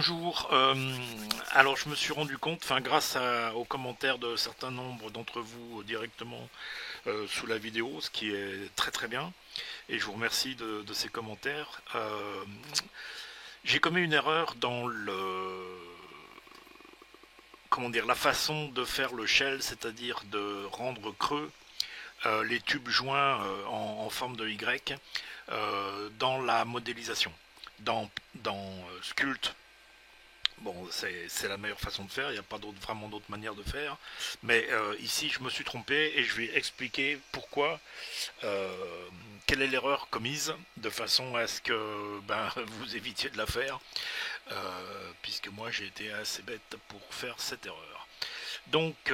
Bonjour, alors je me suis rendu compte, grâce aux commentaires de certains nombres d'entre vous directement sous la vidéo, ce qui est très très bien, et je vous remercie de ces commentaires. J'ai commis une erreur dans comment dire, la façon de faire le shell, c'est-à-dire de rendre creux les tubes joints en forme de Y dans la modélisation. Dans Sculpt, bon, c'est la meilleure façon de faire, il n'y a pas vraiment d'autre manière de faire. Mais ici, je me suis trompé et je vais expliquer pourquoi, quelle est l'erreur commise, de façon à ce que vous évitiez de la faire, puisque moi j'ai été assez bête pour faire cette erreur. Donc,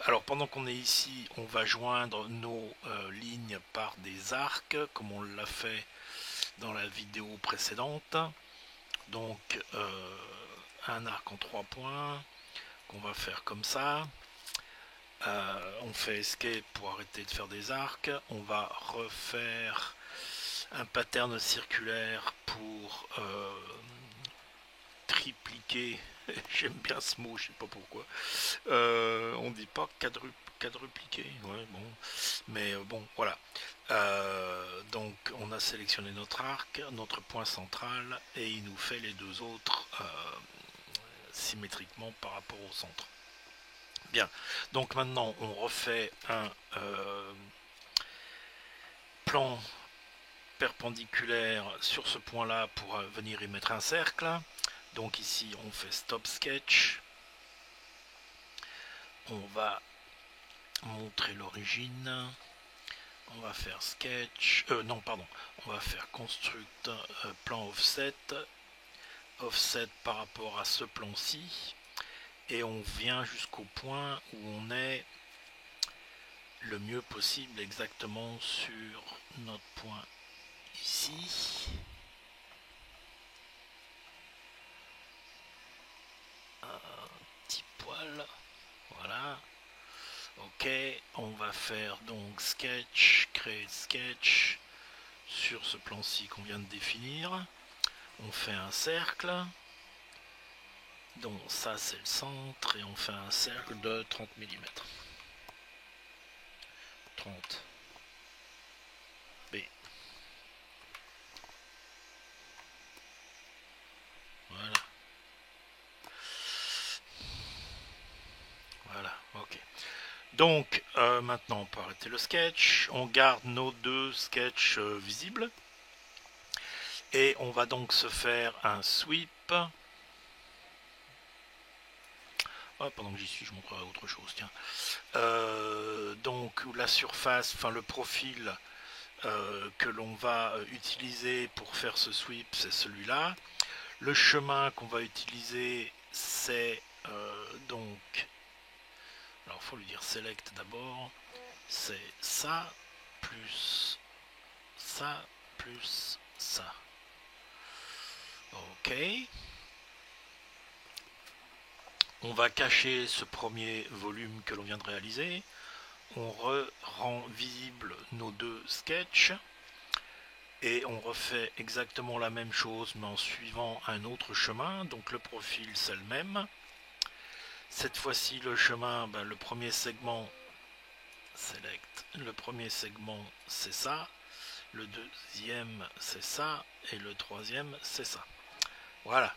alors pendant qu'on est ici, on va joindre nos lignes par des arcs, comme on l'a fait dans la vidéo précédente. Donc un arc en 3 points qu'on va faire comme ça. On fait escape pour arrêter de faire des arcs. On va refaire un pattern circulaire pour tripliquer. J'aime bien ce mot, je sais pas pourquoi. On dit pas quadrupliquer, ouais, bon. Mais bon, voilà. Donc on a sélectionné notre arc, notre point central, et il nous fait les deux autres symétriquement par rapport au centre. Bien, donc maintenant on refait un plan perpendiculaire sur ce point là pour venir y mettre un cercle. Donc ici on fait stop sketch, on va montrer l'origine, on va faire sketch, non pardon, on va faire construct plan offset, offset par rapport à ce plan-ci, et on vient jusqu'au point où on est le mieux possible exactement sur notre point ici. Un petit poil, voilà. Ok, on va faire donc sketch, créer sketch sur ce plan-ci qu'on vient de définir. On fait un cercle. Donc ça c'est le centre et on fait un cercle de 30 mm. 30 B. Voilà. Voilà, ok. Donc maintenant on peut arrêter le sketch. On garde nos deux sketchs visibles. Et on va donc se faire un sweep. Oh, pendant que j'y suis, je montrerai autre chose. Tiens. Donc la surface, le profil que l'on va utiliser pour faire ce sweep, c'est celui-là. Le chemin qu'on va utiliser, c'est donc, alors il faut lui dire select d'abord, c'est ça plus ça plus ça. Ok. On va cacher ce premier volume que l'on vient de réaliser. On rend visible nos deux sketchs. Et on refait exactement la même chose mais en suivant un autre chemin. Donc le profil c'est le même. Cette fois-ci le chemin, le premier segment, select, le premier segment c'est ça. Le deuxième c'est ça. Et le troisième c'est ça. Voilà.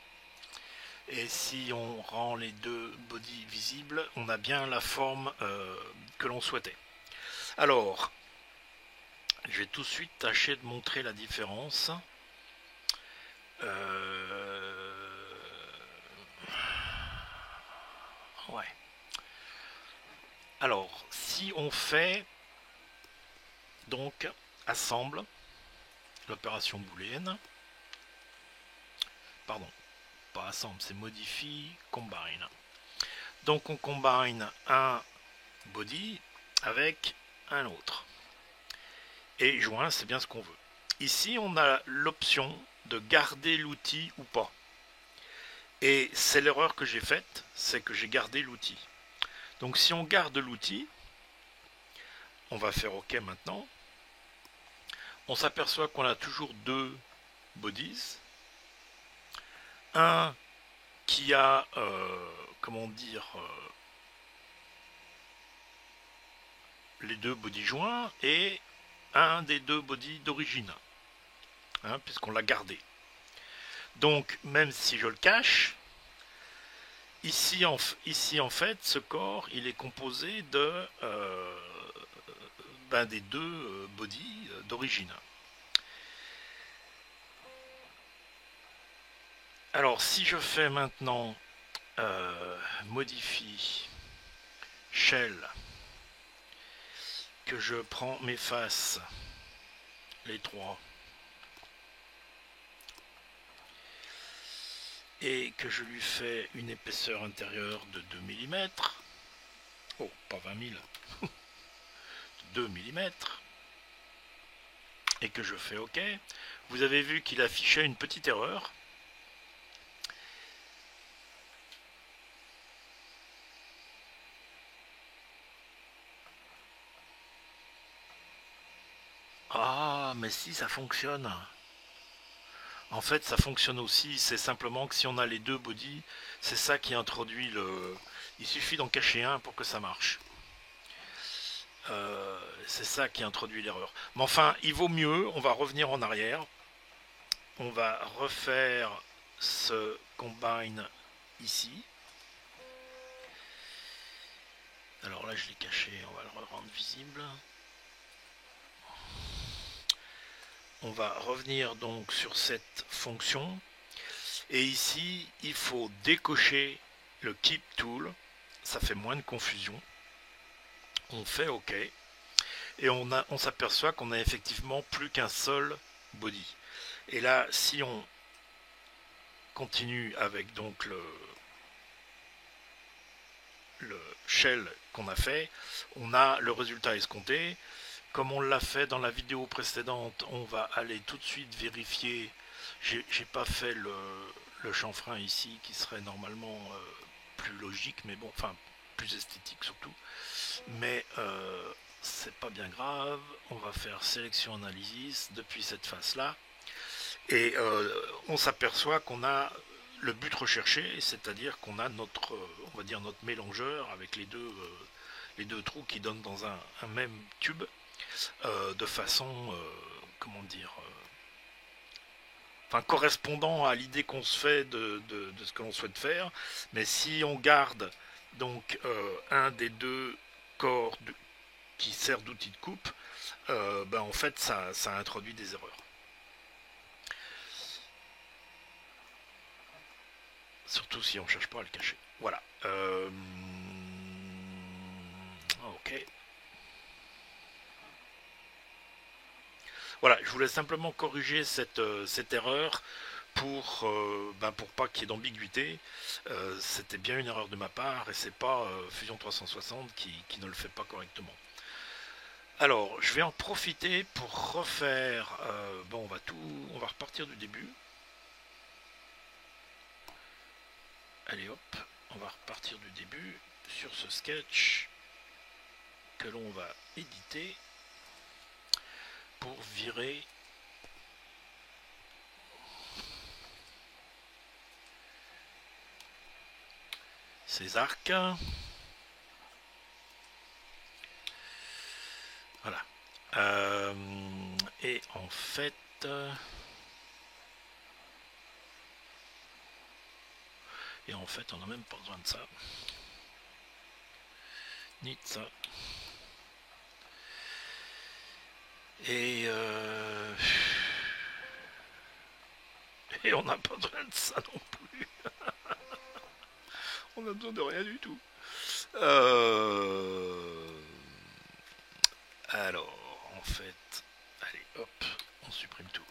Et si on rend les deux bodies visibles, on a bien la forme que l'on souhaitait. Alors, je vais tout de suite tâcher de montrer la différence. Ouais. Alors, si on fait donc assemble l'opération booléenne, pardon, pas assemble, c'est modifie, combine. Donc on combine un body avec un autre. Et joint, c'est bien ce qu'on veut. Ici, on a l'option de garder l'outil ou pas. Et c'est l'erreur que j'ai faite, c'est que j'ai gardé l'outil. Donc si on garde l'outil, on va faire OK maintenant. On s'aperçoit qu'on a toujours deux bodies. un qui a, comment dire, les deux body joints et un des deux body d'origine, hein, puisqu'on l'a gardé. Donc, même si je le cache, ici en fait, ce corps, il est composé de des deux body d'origine. Alors, si je fais maintenant modifie shell, que je prends mes faces, les trois, et que je lui fais une épaisseur intérieure de 2 mm, oh, pas 20 000, 2 mm, et que je fais OK, vous avez vu qu'il affichait une petite erreur. Ah, mais si, ça fonctionne. En fait, ça fonctionne aussi, c'est simplement que si on a les deux bodies, c'est ça qui introduit le... Il suffit d'en cacher un pour que ça marche. C'est ça qui introduit l'erreur. Mais enfin, il vaut mieux, on va revenir en arrière. On va refaire ce combine ici. Alors là, je l'ai caché, on va le rendre visible. On va revenir donc sur cette fonction. Et ici, il faut décocher le Keep Tool. Ça fait moins de confusion. On fait OK. Et on s'aperçoit qu'on a effectivement plus qu'un seul body. Et là, si on continue avec donc le shell qu'on a fait, on a le résultat escompté. Comme on l'a fait dans la vidéo précédente, on va aller tout de suite vérifier. J'ai pas fait le chanfrein ici qui serait normalement plus logique, mais bon, enfin plus esthétique surtout. Mais c'est pas bien grave. On va faire sélection analysis depuis cette face là. Et on s'aperçoit qu'on a le but recherché, c'est-à-dire qu'on a notre, on va dire notre mélangeur avec les deux trous qui donnent dans un même tube de façon, comment dire, enfin correspondant à l'idée qu'on se fait de ce que l'on souhaite faire. Mais si on garde donc un des deux corps qui sert d'outil de coupe, en fait ça introduit des erreurs. Surtout si on ne cherche pas à le cacher. Voilà. Ok. Voilà, je voulais simplement corriger cette erreur pour pas qu'il y ait d'ambiguïté. C'était bien une erreur de ma part et c'est pas Fusion 360 qui ne le fait pas correctement. Alors, je vais en profiter pour refaire. On va repartir du début. Allez hop, on va repartir du début sur ce sketch que l'on va éditer pour virer ces arcs. Voilà. Et en fait, on n'a même pas besoin de ça, ni de ça. Et on n'a pas besoin de ça non plus. On a besoin de rien du tout. Alors, en fait, allez, hop, on supprime tout.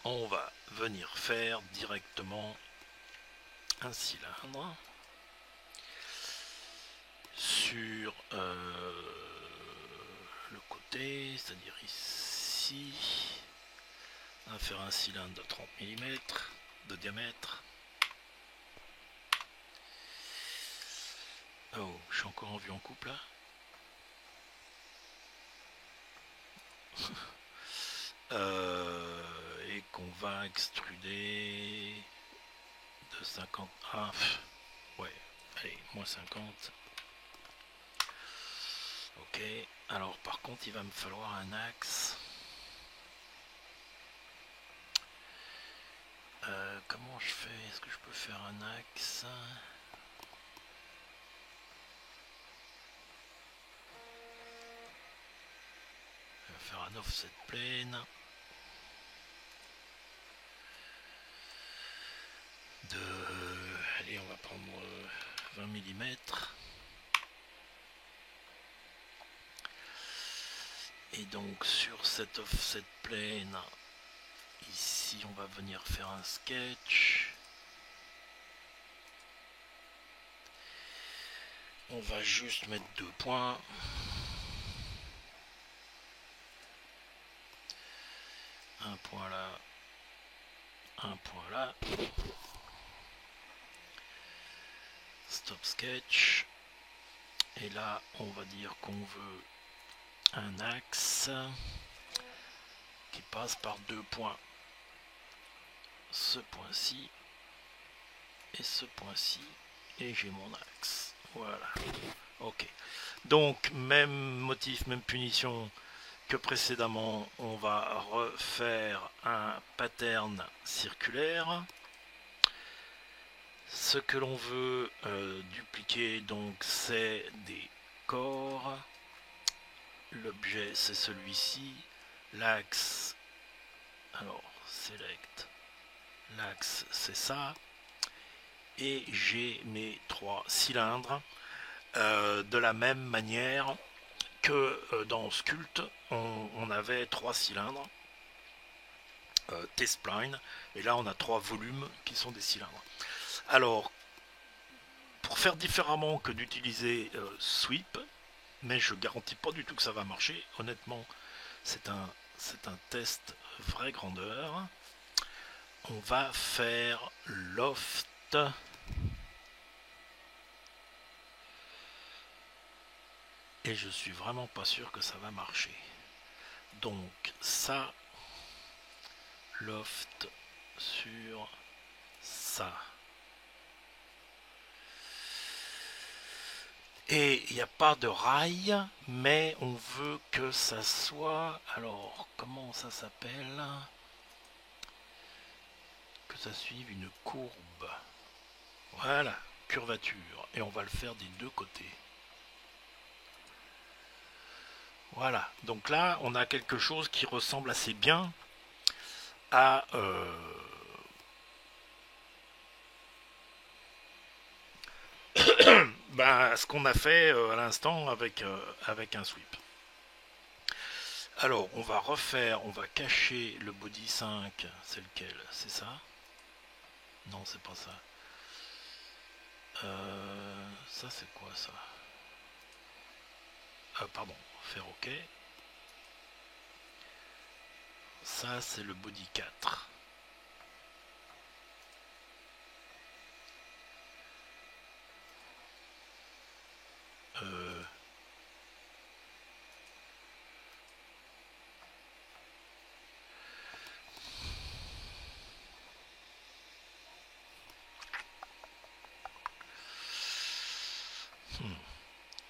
On va venir faire directement un cylindre sur le côté, c'est-à-dire ici. On va faire un cylindre de 30 mm de diamètre. Oh, je suis encore en vue en couple là. Et qu'on va extruder 50. Ah, ouais, allez, moins 50. Ok, alors par contre il va me falloir un axe. Comment je fais? Est-ce que je peux faire un axe? Je vais faire un offset plane allez, on va prendre 20 mm. Et donc sur cet offset plane, ici on va venir faire un sketch. On va juste mettre 2 points. Un point là, un point là. Stop sketch. Et là, on va dire qu'on veut un axe qui passe par 2 points. Ce point-ci et ce point-ci. Et j'ai mon axe. Voilà. Ok. Donc, même motif, même punition que précédemment. On va refaire un pattern circulaire. Ce que l'on veut dupliquer, donc, c'est des corps. L'objet, c'est celui-ci. L'axe, alors, select. L'axe, c'est ça. Et j'ai mes 3 cylindres. De la même manière que dans Sculpt, on avait 3 cylindres. T-spline. Et là, on a 3 volumes qui sont des cylindres. Alors, pour faire différemment que d'utiliser sweep, mais je garantis pas du tout que ça va marcher. Honnêtement, c'est un test vraie grandeur. On va faire loft. Et je suis vraiment pas sûr que ça va marcher. Donc ça, loft sur ça. Et il n'y a pas de rail, mais on veut que ça soit... Alors, comment ça s'appelle? Que ça suive une courbe. Voilà, curvature. Et on va le faire des deux côtés. Voilà, donc là, on a quelque chose qui ressemble assez bien à... ce qu'on a fait à l'instant avec un sweep. Alors, on va refaire, on va cacher le body 5, c'est lequel? C'est ça? Non, c'est pas ça. Ça, c'est quoi ça? Pardon, faire OK. Ça, c'est le body 4.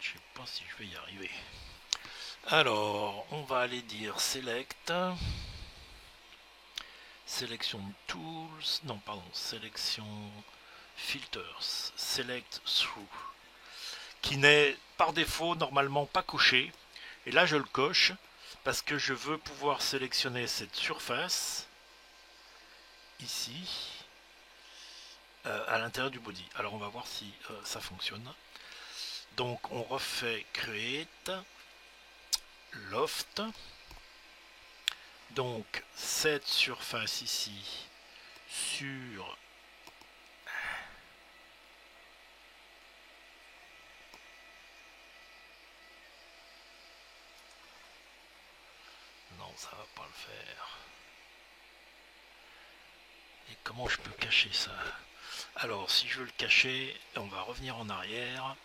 Je sais pas si je vais y arriver. Alors, on va aller dire select. Sélection tools. Non, pardon. Sélection filters. Select through. Qui n'est par défaut normalement pas coché. Et là, je le coche parce que je veux pouvoir sélectionner cette surface ici à l'intérieur du body. Alors, on va voir si ça fonctionne. Donc, on refait create loft. Donc cette surface ici sur non, ça va pas le faire. Et comment je peux cacher ça? Alors si je veux le cacher, on va revenir en arrière.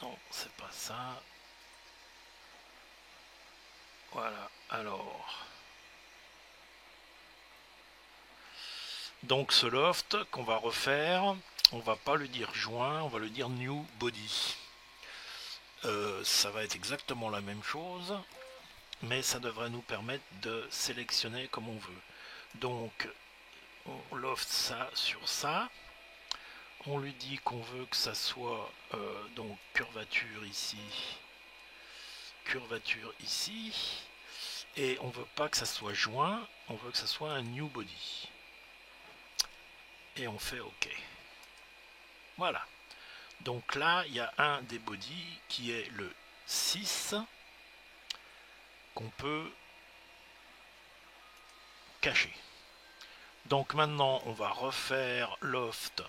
Non, c'est pas ça. Voilà, alors Donc ce loft qu'on va refaire, on va pas le dire joint, on va le dire new body. Ça va être exactement la même chose, mais ça devrait nous permettre de sélectionner comme on veut. Donc on loft ça sur ça. On lui dit qu'on veut que ça soit donc curvature ici, et on veut pas que ça soit joint, on veut que ça soit un new body. Et on fait OK. Voilà. Donc là, il y a un des bodies qui est le 6 qu'on peut cacher. Donc maintenant, on va refaire loft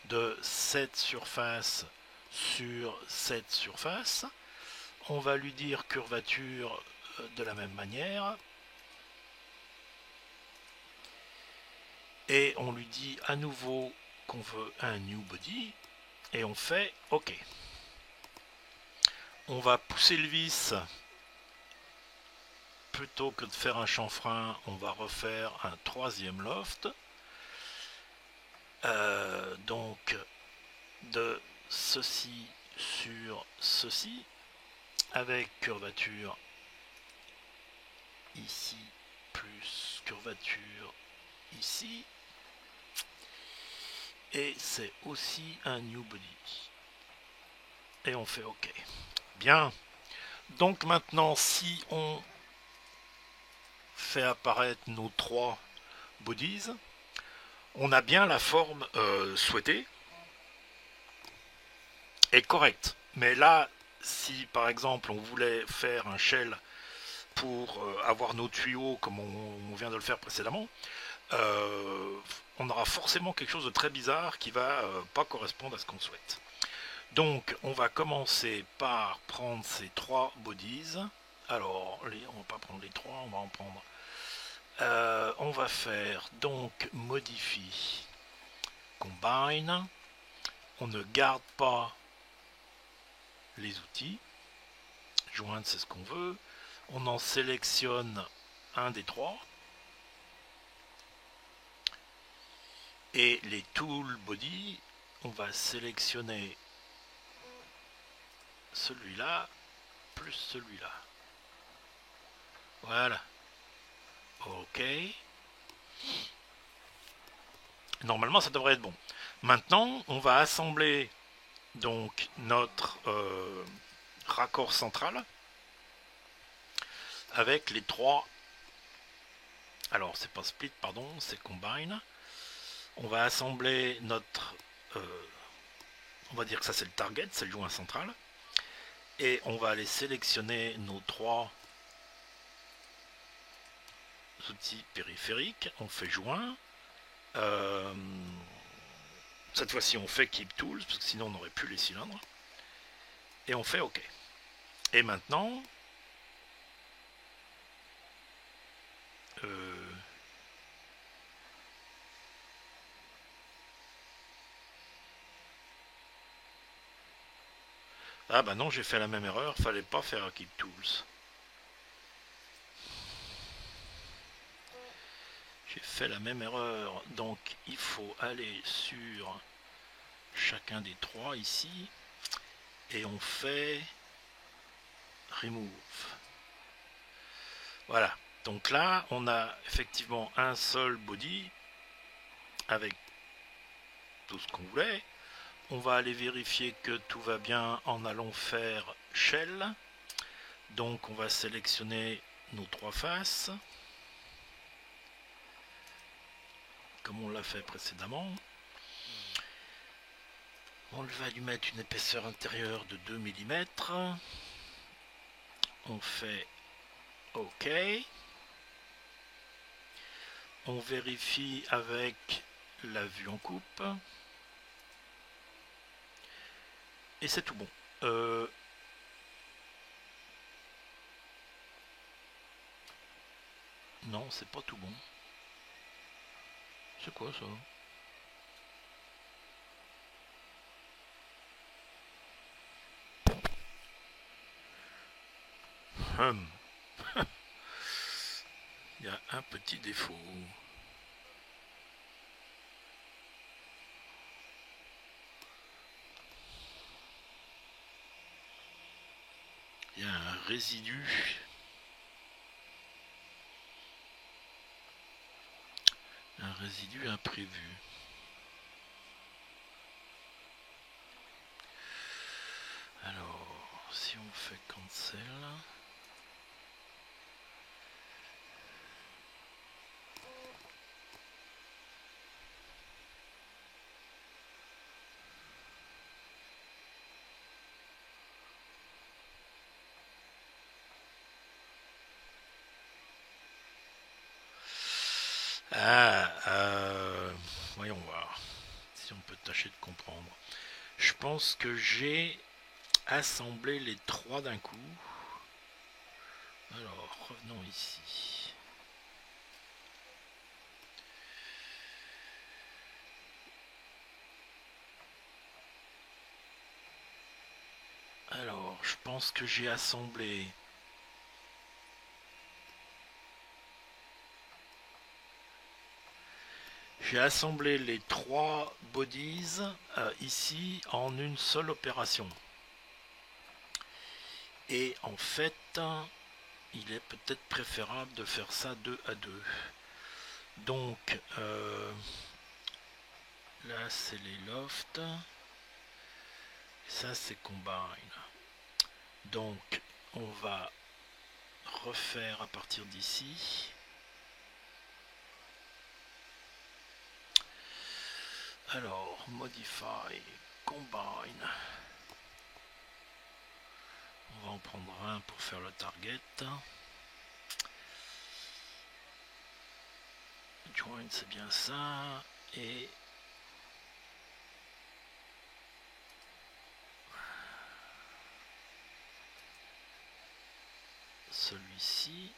de cette surface sur cette surface. On va lui dire curvature de la même manière. Et on lui dit à nouveau qu'on veut un new body. Et on fait OK. On va pousser le vis. Plutôt que de faire un chanfrein, on va refaire un troisième loft. Donc de ceci sur ceci, avec curvature ici, plus curvature ici. Et c'est aussi un new body. Et on fait OK. Bien. Donc maintenant, si on fait apparaître nos trois bodies, on a bien la forme souhaitée et correcte. Mais là, si par exemple on voulait faire un shell pour avoir nos tuyaux comme on vient de le faire précédemment, on aura forcément quelque chose de très bizarre qui va pas correspondre à ce qu'on souhaite. Donc on va commencer par prendre ces trois bodies. Alors on va pas prendre les trois, on va en prendre. On va faire donc modifie, combine. On ne garde pas les outils. Joindre, c'est ce qu'on veut. On en sélectionne un des trois. Et les tool body, on va sélectionner celui-là plus celui-là. Voilà. OK. Normalement, ça devrait être bon. Maintenant, on va assembler donc notre raccord central avec les trois. Alors, c'est pas split, pardon, c'est combine. On va assembler notre. On va dire que ça, c'est le target, c'est le joint central. Et on va aller sélectionner nos trois outils périphériques. On fait joint. Cette fois-ci, on fait Keep Tools, parce que sinon, on n'aurait plus les cylindres. Et on fait OK. Et maintenant, ah bah non, j'ai fait la même erreur, fallait pas faire Keep Tools. J'ai fait la même erreur, donc il faut aller sur chacun des trois ici, et on fait Remove. Voilà, donc là, on a effectivement un seul body, avec tout ce qu'on voulait. On va aller vérifier que tout va bien en allant faire Shell. Donc on va sélectionner nos trois faces, comme on l'a fait précédemment. On va lui mettre une épaisseur intérieure de 2 mm. On fait OK. On vérifie avec la vue en coupe. Et c'est tout bon. Non, c'est pas tout bon. C'est quoi ça? Il y a un petit défaut. résidu. Un résidu imprévu. Alors, si on fait cancel. Voyons voir si on peut tâcher de comprendre. Je pense que j'ai assemblé les trois d'un coup. Alors, revenons ici. Alors, je pense que j'ai assemblé les trois bodies ici en une seule opération. Et en fait, il est peut-être préférable de faire ça 2 à 2. Donc, là c'est les lofts. Ça c'est combine. Donc, on va refaire à partir d'ici. Alors, modify, combine. On va en prendre un pour faire le target. Join, c'est bien ça. Et celui-ci.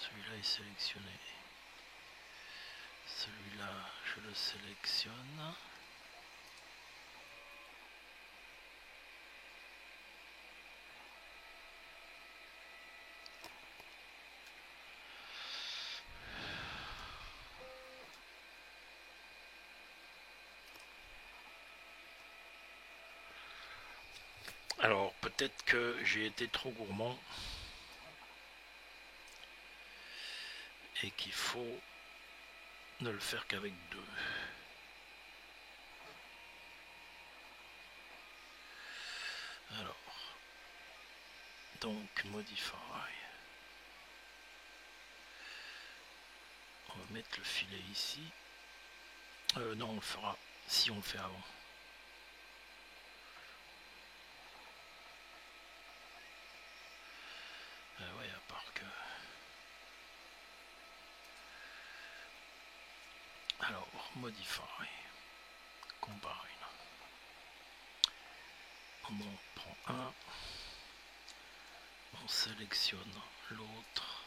Celui-là est sélectionné. Celui-là, je le sélectionne. Alors, peut-être que j'ai été trop gourmand et qu'il faut ne le faire qu'avec 2. Alors, donc modify. On va mettre le filet ici. Non, on le fera si on le fait avant. Ouais, à part que... Alors, modify, combine. On en prend un. On sélectionne l'autre.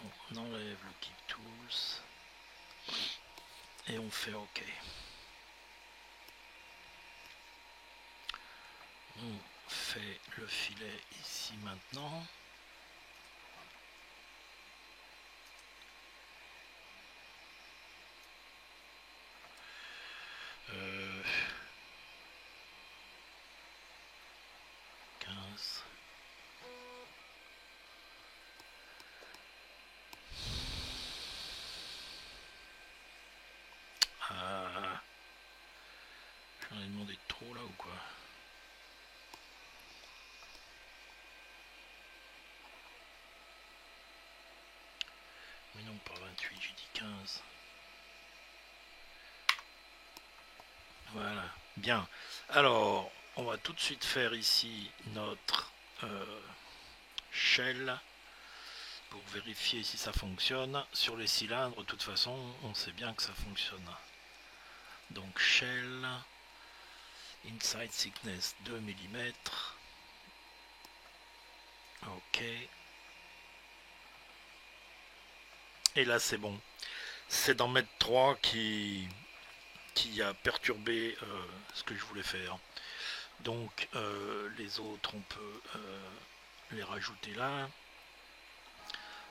On enlève le Keep Tools. Et on fait OK. On fait le filet ici maintenant. Euh, 15. Ah, j'en ai demandé trop là ou quoi? Mais non, pas 28, j'ai dit 15. Voilà, bien. Alors, on va tout de suite faire ici notre shell pour vérifier si ça fonctionne. Sur les cylindres, de toute façon, on sait bien que ça fonctionne. Donc shell, inside thickness 2 mm. OK. Et là, c'est bon. C'est d'en mettre 3 qui qui a perturbé ce que je voulais faire. Donc les autres, on peut les rajouter là.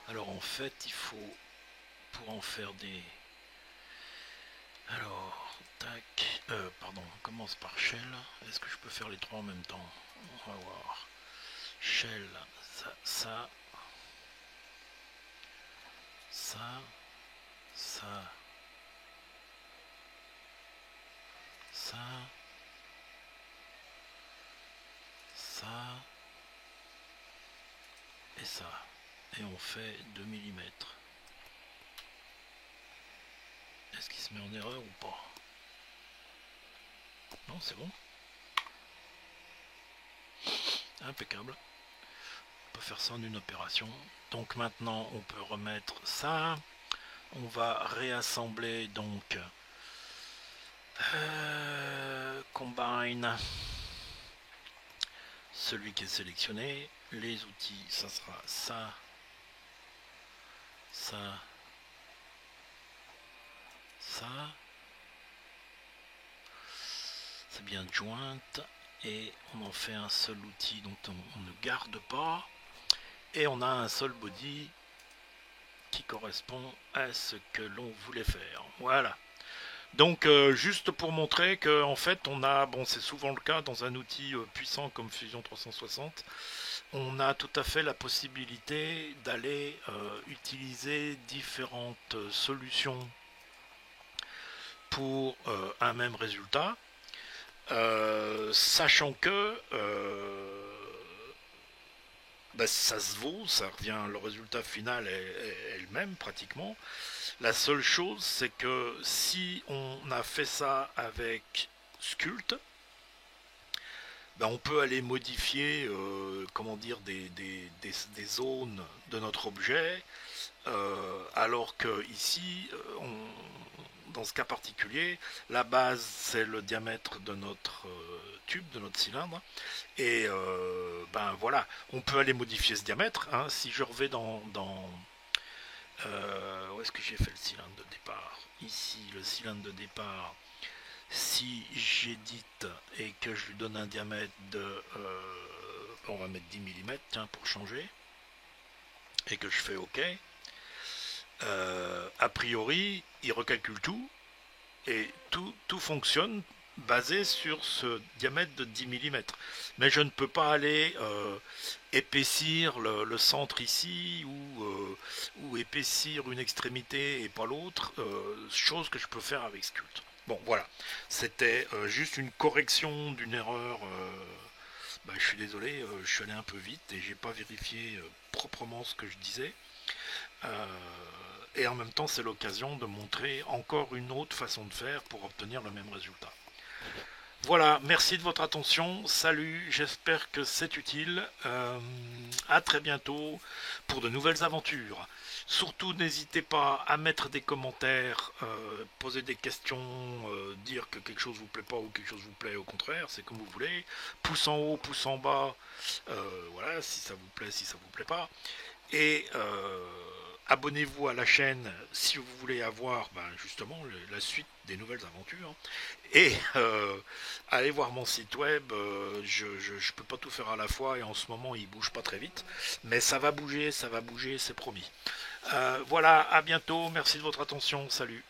Alors en fait, il faut, pour en faire des... Alors, tac, pardon, on commence par shell. Est-ce que je peux faire les trois en même temps? On va voir. Shell, ça, ça, ça, ça, ça, ça, et ça. Et on fait 2 mm. Est-ce qu'il se met en erreur ou pas? Non, c'est bon. Impeccable. On peut faire ça en une opération. Donc maintenant, on peut remettre ça. On va réassembler donc combine celui qui est sélectionné. Les outils, ça sera ça, ça, ça. C'est bien joint et on en fait un seul outil dont on ne garde pas et on a un seul body qui correspond à ce que l'on voulait faire. Voilà. Donc juste pour montrer que en fait on a, bon c'est souvent le cas dans un outil puissant comme Fusion 360, on a tout à fait la possibilité d'aller utiliser différentes solutions pour un même résultat, sachant que ça se vaut, ça revient, le résultat final est le même pratiquement. La seule chose, c'est que si on a fait ça avec Sculpt, on peut aller modifier comment dire, des zones de notre objet, alors que ici, dans ce cas particulier, la base c'est le diamètre de notre tube, de notre cylindre, et voilà, on peut aller modifier ce diamètre. Hein. Si je revais dans où est-ce que j'ai fait le cylindre de départ? Ici, le cylindre de départ, si j'édite et que je lui donne un diamètre de on va mettre 10 mm tiens, pour changer, et que je fais OK, a priori il recalcule tout et tout fonctionne basé sur ce diamètre de 10 mm. Mais je ne peux pas aller épaissir le centre ici ou épaissir une extrémité et pas l'autre, chose que je peux faire avec Sculpt. Bon voilà, c'était juste une correction d'une erreur. Je suis désolé, je suis allé un peu vite et j'ai pas vérifié proprement ce que je disais. Et en même temps, c'est l'occasion de montrer encore une autre façon de faire pour obtenir le même résultat. Voilà, merci de votre attention, salut, j'espère que c'est utile, à très bientôt pour de nouvelles aventures. Surtout n'hésitez pas à mettre des commentaires, poser des questions, dire que quelque chose vous plaît pas ou quelque chose vous plaît, au contraire, c'est comme vous voulez. Pouce en haut, pouce en bas, voilà, si ça vous plaît, si ça vous plaît pas. Et abonnez-vous à la chaîne si vous voulez avoir justement la suite des nouvelles aventures. Et allez voir mon site web, je peux pas tout faire à la fois et en ce moment il bouge pas très vite. Mais ça va bouger, c'est promis. Voilà, à bientôt, merci de votre attention, salut.